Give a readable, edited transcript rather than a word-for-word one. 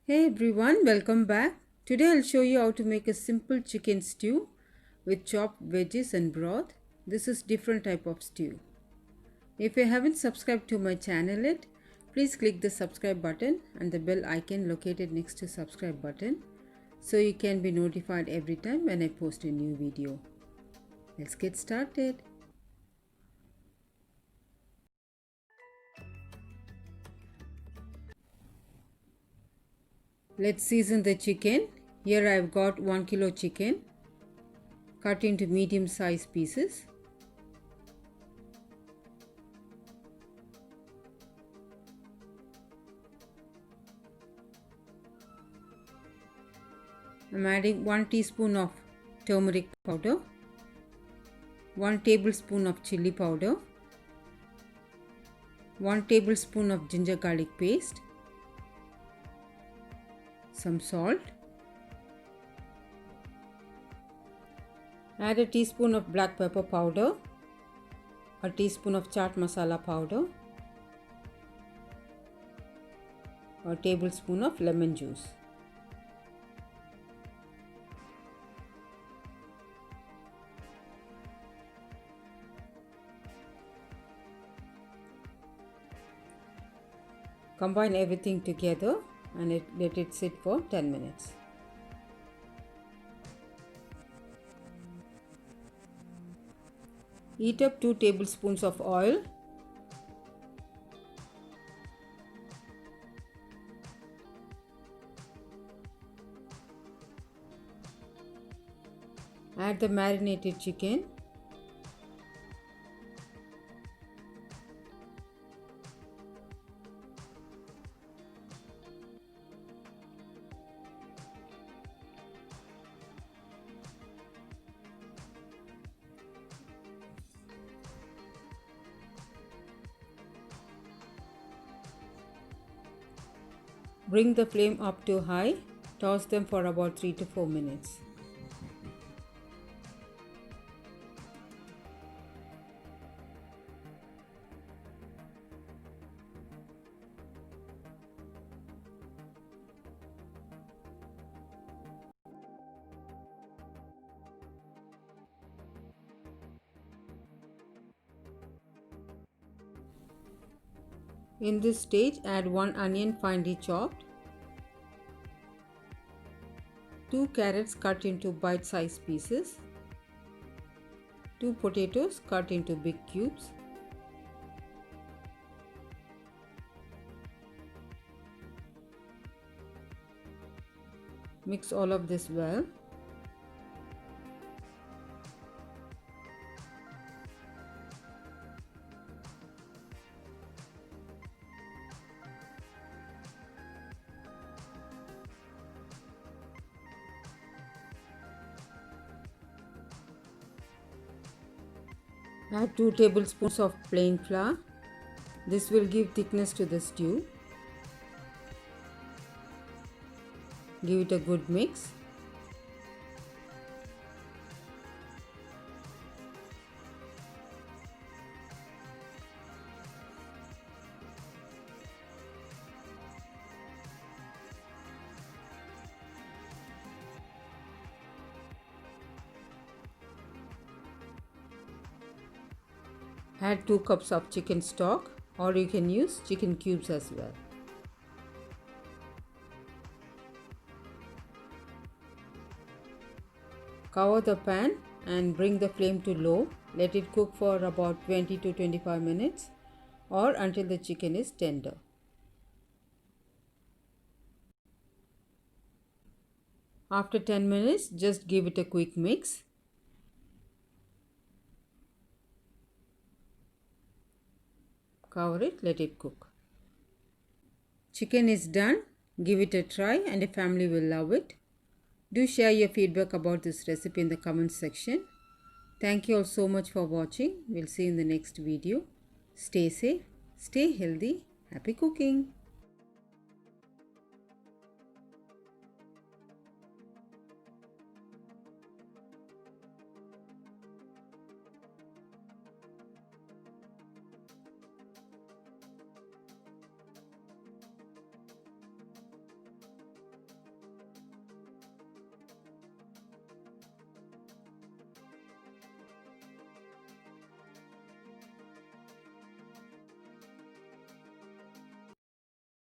Hey everyone, welcome back. Today I'll show you how to make a simple chicken stew with chopped veggies and broth. This is different type of stew. If you haven't subscribed to my channel yet, please click the subscribe button and the bell icon located next to subscribe button so you can be notified every time when I post a new video. Let's get started. Let's season the chicken. Here I've got 1 kilo chicken cut into medium sized pieces. I'm adding 1 teaspoon of turmeric powder, 1 tablespoon of chilli powder, 1 tablespoon of ginger garlic paste, some salt, add a teaspoon of black pepper powder, a teaspoon of chaat masala powder, a tablespoon of lemon juice. Combine everything together and let it sit for 10 minutes. Heat up 2 tablespoons of oil. Add the marinated chicken. Bring the flame up to high. Toss them for about 3 to 4 minutes. In this stage, add 1 onion finely chopped, 2 carrots cut into bite-sized pieces, 2 potatoes cut into big cubes, mix all of this well. Add 2 tablespoons of plain flour. This will give thickness to the stew. Give it a good mix. Add 2 cups of chicken stock, or you can use chicken cubes as well. Cover the pan and bring the flame to low. Let it cook for about 20 to 25 minutes or until the chicken is tender. After 10 minutes, just give it a quick mix. Cover it, let it cook. Chicken is done. Give it a try and your family will love it. Do share your feedback about this recipe in the comment section. Thank you all so much for watching. We'll see you in the next video. Stay safe, stay healthy, happy cooking.